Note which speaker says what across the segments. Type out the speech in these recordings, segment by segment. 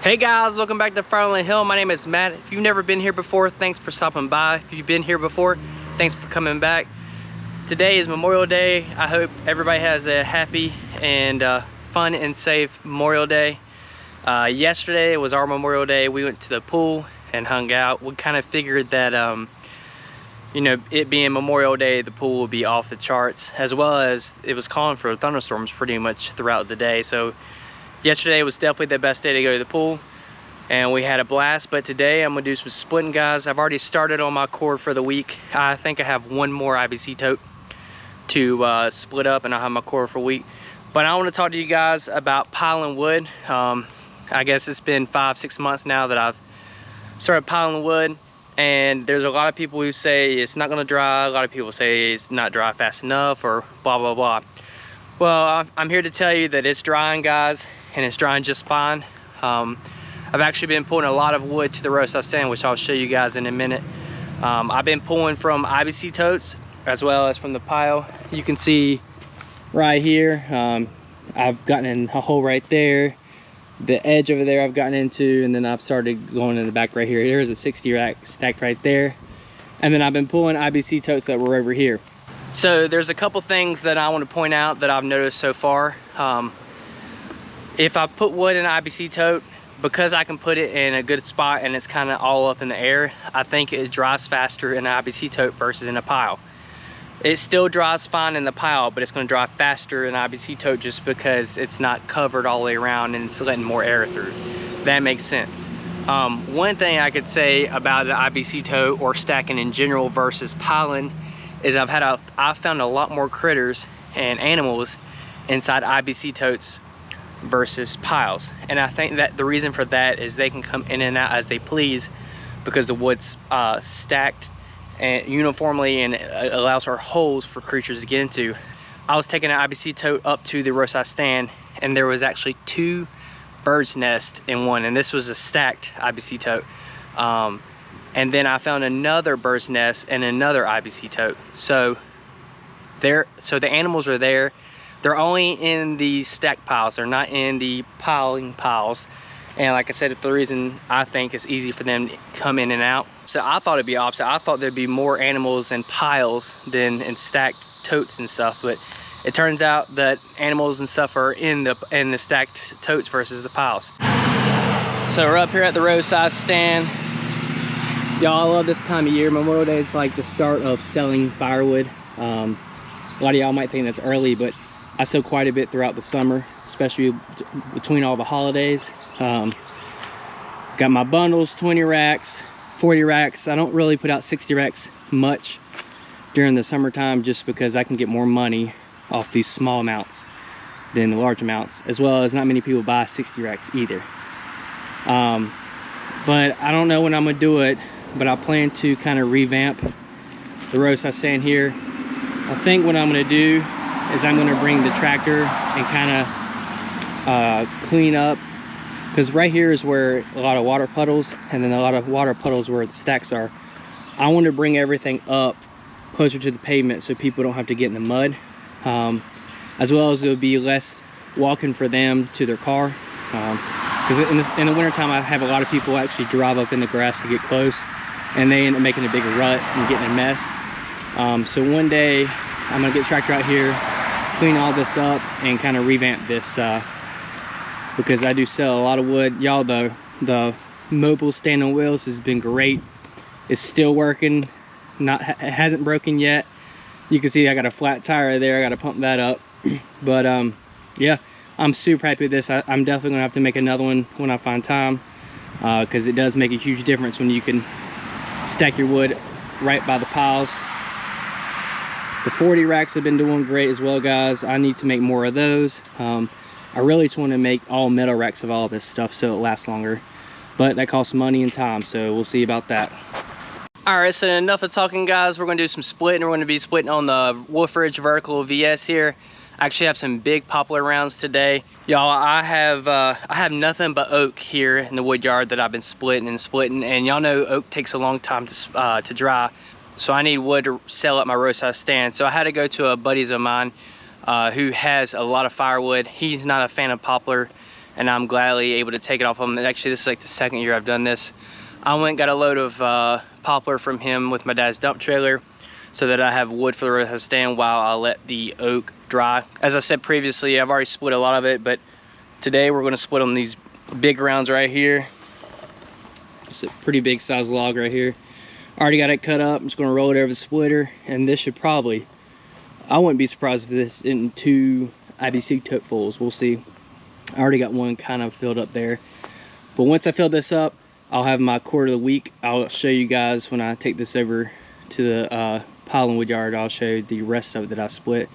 Speaker 1: Hey guys, welcome back to Finalizing Hill. My name is Matt. If you've never been here before, thanks for stopping by. If you've been here before, thanks for coming back. Today is Memorial Day. I hope everybody has a happy and fun and safe Memorial Day. Yesterday was our Memorial Day. We went to the pool and hung out. We kind of figured that you know, it being Memorial Day, the pool will be off the charts, as well as it was calling for thunderstorms pretty much throughout the day. So yesterday was definitely the best day to go to the pool, and we had a blast. But today I'm gonna do some splitting, guys. I've already started on my cord for the week. I think I have one more IBC tote to split up, and I'll have my cord for a week. But I want to talk to you guys about piling wood. I guess it's been 5-6 months now that I've started piling wood, and there's a lot of people who say it's not gonna dry. A lot of people say it's not dry fast enough, or blah blah blah. Well, I'm here to tell you that it's drying, guys, and it's drying just fine. I've actually been pulling a lot of wood to the roadside stand, which I'll show you guys in a minute. I've been pulling from IBC totes as well as from the pile. You can see right here, I've gotten in a hole right there. The edge over there I've gotten into, and then I've started going in the back right here. There's a 60 rack stacked right there. And then I've been pulling IBC totes that were over here. So there's a couple things that I want to point out that I've noticed so far. If I put wood in an IBC tote, because I can put it in a good spot and it's kind of all up in the air, I think it dries faster in an IBC tote versus in a pile. It still dries fine in the pile, but it's going to dry faster in an IBC tote just because it's not covered all the way around and it's letting more air through. That makes sense. One thing I could say about an IBC tote or stacking in general versus piling is I've found a lot more critters and animals inside IBC totes versus piles. And I think that the reason for that is they can come in and out as they please because the wood's stacked and uniformly, and it allows for holes for creatures to get into. I was taking an IBC tote up to the roadside stand, and there was actually 2 birds' nests in one, and this was a stacked IBC tote. And then I found another bird's nest in another IBC tote. So the animals are there. They're only in the stacked piles. They're not in the piling piles. And like I said, for the reason I think it's easy for them to come in and out. So I thought it'd be opposite. I thought there'd be more animals in piles than in stacked totes and stuff. But it turns out that animals and stuff are in the stacked totes versus the piles. So we're up here at the roadside stand. Y'all, I love this time of year. Memorial Day is like the start of selling firewood. A lot of y'all might think that's early, but I sell quite a bit throughout the summer, especially between all the holidays. Got my bundles, 20 racks, 40 racks. I don't really put out 60 racks much during the summertime just because I can get more money off these small amounts than the large amounts, as well as not many people buy 60 racks either. But I don't know when I'm gonna do it, but I plan to kind of revamp the roadside stand here. I think what I'm gonna do is I'm gonna bring the tractor and kind of clean up, because right here is where a lot of water puddles, and then a lot of water puddles where the stacks are. I want to bring everything up closer to the pavement so people don't have to get in the mud, as well as it'll be less walking for them to their car, because in the wintertime I have a lot of people actually drive up in the grass to get close, and they end up making a bigger rut and getting a mess. So one day I'm gonna get a tractor out here, clean all this up, and kind of revamp this, because I do sell a lot of wood. Y'all, the mobile stand on wheels has been great. It's still working. It hasn't broken yet. You can see I got a flat tire there. I got to pump that up. But yeah, I'm super happy with this. I'm definitely gonna have to make another one when I find time, because it does make a huge difference when you can stack your wood right by the piles. The 40 racks have been doing great as well, guys. I need to make more of those. I really just want to make all metal racks of all this stuff so it lasts longer, but that costs money and time, so we'll see about that. All right, so enough of talking, guys. We're going to do some splitting. We're going to be splitting on the Wolfe vertical VS here. I actually have some big poplar rounds today, y'all. I have nothing but oak here in the wood yard that I've been splitting, and y'all know oak takes a long time to dry, so I need wood to sell at my roadside stand. So I had to go to a buddies of mine who has a lot of firewood. He's not a fan of poplar, and I'm gladly able to take it off of him. Actually, this is like the second year I've done this. I went and got a load of poplar from him with my dad's dump trailer so that I have wood for the rest of the stand while I let the oak dry. As I said previously, I've already split a lot of it, but today we're going to split on these big rounds right here. It's a pretty big size log right here. Already got it cut up. I'm just going to roll it over the splitter, and this should probably, I wouldn't be surprised if this isn't 2 IBC totefuls. We'll see. I already got one kind of filled up there, but once I fill this up, I'll have my quart of the week. I'll show you guys when I take this over to the piling wood yard. I'll show you the rest of it that I split.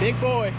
Speaker 1: Big boy.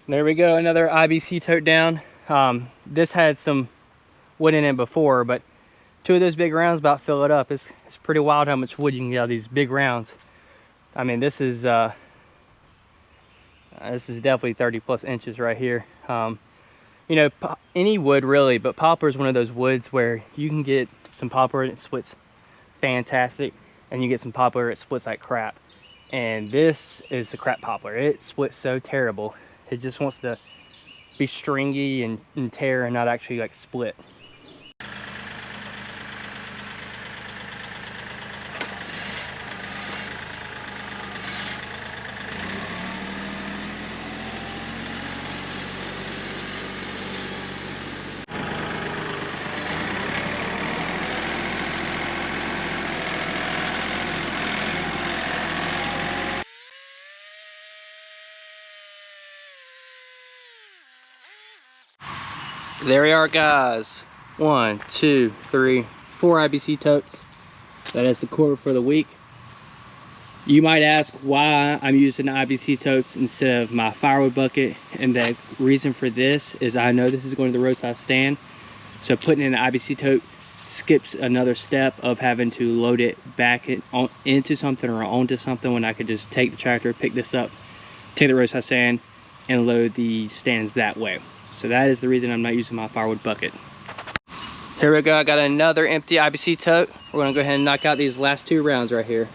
Speaker 1: There we go, another IBC tote down. This had some wood in it before, but 2 of those big rounds about fill it up. It's pretty wild how much wood you can get out of these big rounds. I mean, this is definitely 30 plus inches right here. You know, any wood really, but poplar is one of those woods where you can get some poplar and it splits fantastic, and you get some poplar it splits like crap. And this is the crap poplar. It splits so terrible. It just wants to be stringy and tear and not actually like split. There we are, guys. 1, 2, 3, 4 IBC totes. That is the quota for the week. You might ask why I'm using the IBC totes instead of my firewood bucket, and the reason for this is I know this is going to the roadside stand, so putting in the IBC tote skips another step of having to load it back into something or onto something, when I could just take the tractor, pick this up, take the roadside stand, and load the stands that way. So that is the reason I'm not using my firewood bucket. Here we go, I got another empty IBC tote. We're gonna go ahead and knock out these last 2 rounds right here.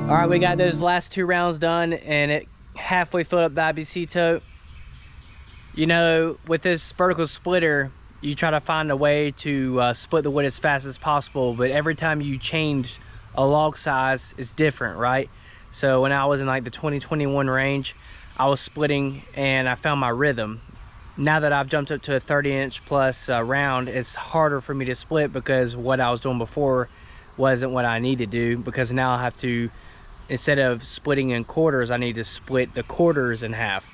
Speaker 1: All right, we got those last 2 rounds done, and it halfway filled up the IBC tote. You know, with this vertical splitter, you try to find a way to split the wood as fast as possible, but every time you change a log size, it's different, right? So when I was in like the 2021 range, I was splitting and I found my rhythm. Now that I've jumped up to a 30-inch plus round, it's harder for me to split because what I was doing before wasn't what I need to do, because now I have to, instead of splitting in quarters, I need to split the quarters in half.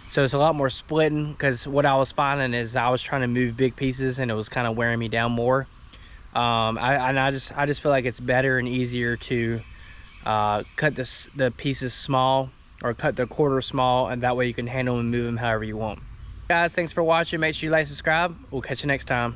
Speaker 1: So it's a lot more splitting, because what I was finding is I was trying to move big pieces and it was kind of wearing me down more. I just feel like it's better and easier to cut the pieces small, or cut the quarters small, and that way you can handle and move them however you want. Guys, thanks for watching. Make sure you like, subscribe. We'll catch you next time.